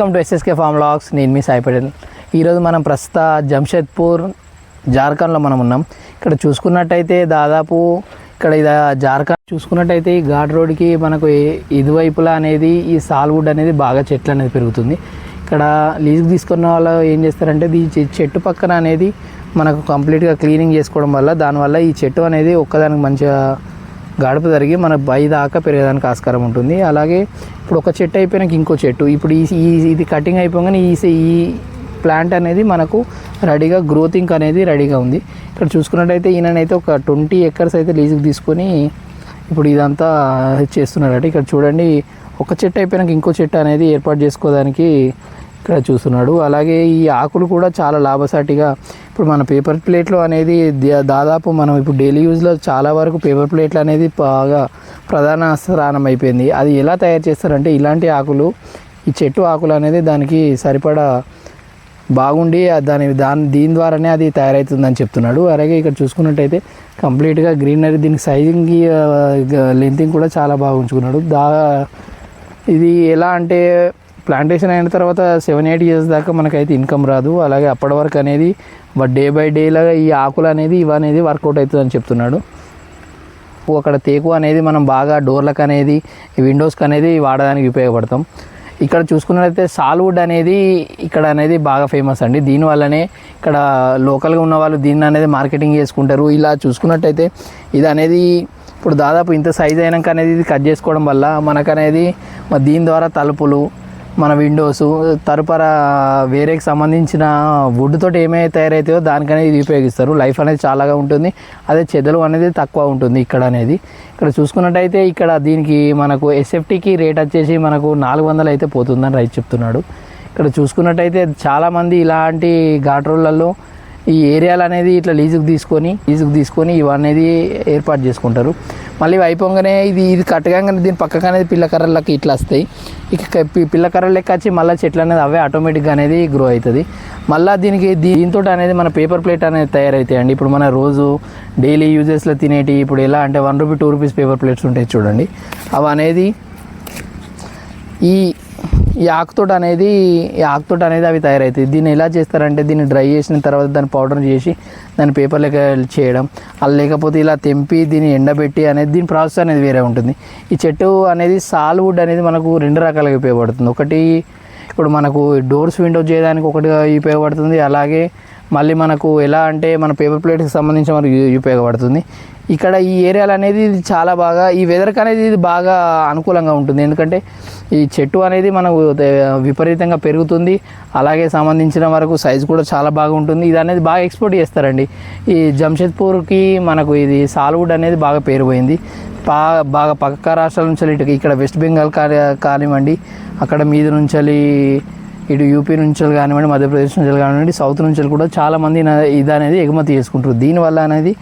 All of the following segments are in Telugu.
Welcome to SSK farm vlogs. నేను మీ సాయి పటేల్. ఈరోజు మనం ప్రస్తుత జంషెద్పూర్ జార్ఖండ్లో మనం ఉన్నాం. ఇక్కడ చూసుకున్నట్టయితే దాదాపు ఇక్కడ ఇది జార్ఖండ్ చూసుకున్నట్టయితే ఈ ఘాట్ రోడ్కి మనకు ఇరువైపులా అనేది ఈ సాల్వుడ్ అనేది బాగా చెట్లు అనేది పెరుగుతుంది. ఇక్కడ లీజుకు తీసుకున్న వాళ్ళు ఏం చేస్తారంటే ఈ చెట్టు పక్కన అనేది మనకు కంప్లీట్గా క్లీనింగ్ చేసుకోవడం వల్ల దానివల్ల ఈ చెట్టు అనేది ఒక్కదానికి మంచిగా గడప జరిగి మన బై దాకా పెరగడానికి ఆస్కారం ఉంటుంది. అలాగే ఇప్పుడు ఒక చెట్టు అయిపోయినాక ఇంకో చెట్టు ఇప్పుడు ఇది కటింగ్ అయిపోగానే ఈ ప్లాంట్ అనేది మనకు రెడీగా గ్రోతింగ్ అనేది రెడీగా ఉంది. ఇక్కడ చూసుకున్నట్టయితే ఈయనైతే ఒక 20 acres అయితే లీజుకు తీసుకొని ఇప్పుడు ఇదంతా చేస్తున్నాడట. ఇక్కడ చూడండి, ఒక చెట్టు అయిపోయినాక ఇంకో చెట్టు అనేది ఏర్పాటు చేసుకోవడానికి ఇక్కడ చూస్తున్నాడు. అలాగే ఈ ఆకులు కూడా చాలా లాభసాటిగా ఇప్పుడు మన పేపర్ ప్లేట్లో అనేది దాదాపు మనం ఇప్పుడు డైలీ యూజ్లో చాలా వరకు పేపర్ ప్లేట్లు అనేది బాగా ప్రధాన స్థానం అయిపోయింది. అది ఎలా తయారు చేస్తారంటే ఇలాంటి ఆకులు, ఈ చెట్టు ఆకులు అనేది దానికి సరిపడా బాగుండి దీని ద్వారానే అది తయారవుతుందని చెప్తున్నాడు. అలాగే ఇక్కడ చూసుకున్నట్టయితే కంప్లీట్గా గ్రీనరీ, దీనికి సైజింగ్ లెంతింగ్ కూడా చాలా బాగా ఉంచుకున్నాడు. ఇది ఎలా అంటే ప్లాంటేషన్ అయిన తర్వాత 7-8 years దాకా మనకైతే ఇన్కమ్ రాదు. అలాగే అప్పటి వరకు అనేది డే బై డే లాగా ఈ ఆకులు అనేది ఇవనేది వర్కౌట్ అవుతుందని చెప్తున్నాడు. అక్కడ తేకు అనేది మనం బాగా డోర్లకు అనేది విండోస్కి అనేది వాడడానికి ఉపయోగపడతాం. ఇక్కడ చూసుకున్నట్లయితే సాల్వుడ్ అనేది ఇక్కడ అనేది బాగా ఫేమస్ అండి. దీనివల్లనే ఇక్కడ లోకల్గా ఉన్న వాళ్ళు దీన్ని అనేది మార్కెటింగ్ చేసుకుంటారు. ఇలా చూసుకున్నట్టయితే ఇది అనేది ఇప్పుడు దాదాపు ఇంత సైజ్ అయినాక అనేది ఇది కట్ చేసుకోవడం వల్ల మనకనేది దీని ద్వారా తలుపులు, మన విండోస్ తరుపర వేరేకి సంబంధించిన వుడ్ తోటి ఏమైతే తయారవుతాయో దానికనేది ఇది ఉపయోగిస్తారు. లైఫ్ అనేది చాలాగా ఉంటుంది. అదే చెదలు అనేది తక్కువ ఉంటుంది ఇక్కడ అనేది. ఇక్కడ చూసుకున్నట్టయితే ఇక్కడ దీనికి మనకు ఎస్ఎఫ్టీకి రేట్ వచ్చేసి మనకు 400 అయితే పోతుందని రైతు చెప్తున్నాడు. ఇక్కడ చూసుకున్నట్టయితే చాలామంది ఇలాంటి ఘాట్ రోడ్లలో ఈ ఏరియాలు అనేది ఇట్లా లీజుకు తీసుకొని ఇవన్నీ ఏర్పాటు చేసుకుంటారు. మళ్ళీ అయిపోగానే ఇది కట్టగానే దీని పక్కకు అనేది పిల్లకర్రలకి ఇట్లా వస్తాయి. ఇక పిల్లకర్రలు లెక్క వచ్చి మళ్ళీ చెట్లు అనేది అవే ఆటోమేటిక్గా అనేది గ్రో అవుతుంది. మళ్ళీ దీంతో అనేది మన పేపర్ ప్లేట్ అనేది తయారవుతాయండి. ఇప్పుడు మన రోజు డైలీ యూజెస్లో తినేటి ఇప్పుడు ఎలా అంటే 1 రూపీ 2 రూపీస్ పేపర్ ప్లేట్స్ ఉంటాయి చూడండి. అవి అనేది ఈ ఆకుతోట అనేది అవి తయారవుతాయి. దీన్ని ఎలా చేస్తారంటే దీన్ని డ్రై చేసిన తర్వాత దాన్ని పౌడర్ చేసి దాన్ని పేపర్ లెక్క చేయడం, అలా లేకపోతే ఇలా తెంపి దీన్ని ఎండబెట్టి అనేది దీని ప్రాసెస్ అనేది వేరే ఉంటుంది. ఈ చెట్టు అనేది సాల్వుడ్ అనేది మనకు 2 రకాలుగా ఉపయోగపడుతుంది. ఒకటి ఇప్పుడు మనకు డోర్స్ విండోస్ చేయడానికి ఒకటి ఉపయోగపడుతుంది. అలాగే మళ్ళీ మనకు ఎలా అంటే మన పేపర్ ప్లేట్కి సంబంధించిన మనకు ఉపయోగపడుతుంది. ఇక్కడ ఈ ఏరియాలు అనేది ఇది చాలా బాగా ఈ వెదర్కి అనేది ఇది బాగా అనుకూలంగా ఉంటుంది. ఎందుకంటే ఈ చెట్టు అనేది మనకు విపరీతంగా పెరుగుతుంది. అలాగే సంబంధించిన వరకు సైజు కూడా చాలా బాగా ఉంటుంది. ఇది అనేది బాగా ఎక్స్పోర్ట్ చేస్తారండి. ఈ జంషెద్పూర్కి మనకు ఇది సాల్వుడ్ అనేది బాగా పేరు పోయింది. బాగా పక్క రాష్ట్రాల నుంచి ఇక్కడ వెస్ట్ బెంగాల్ కానివ్వండి, అక్కడ మీద నుంచి ఇటు యూపీ నుంచి కానివ్వండి, మధ్యప్రదేశ్ నుంచి కానివ్వండి, సౌత్ నుంచి కూడా చాలామంది ఇది అనేది ఎగుమతి చేసుకుంటారు. దీనివల్ల అనేది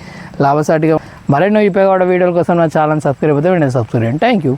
లాభసాటిగా మరెన్నో ఉపయోగపడే వీడియోల కోసం నా ఛానల్ సబ్స్క్రైబ్ అయితే సబ్స్క్రైబ్ చేయండి. Thank you.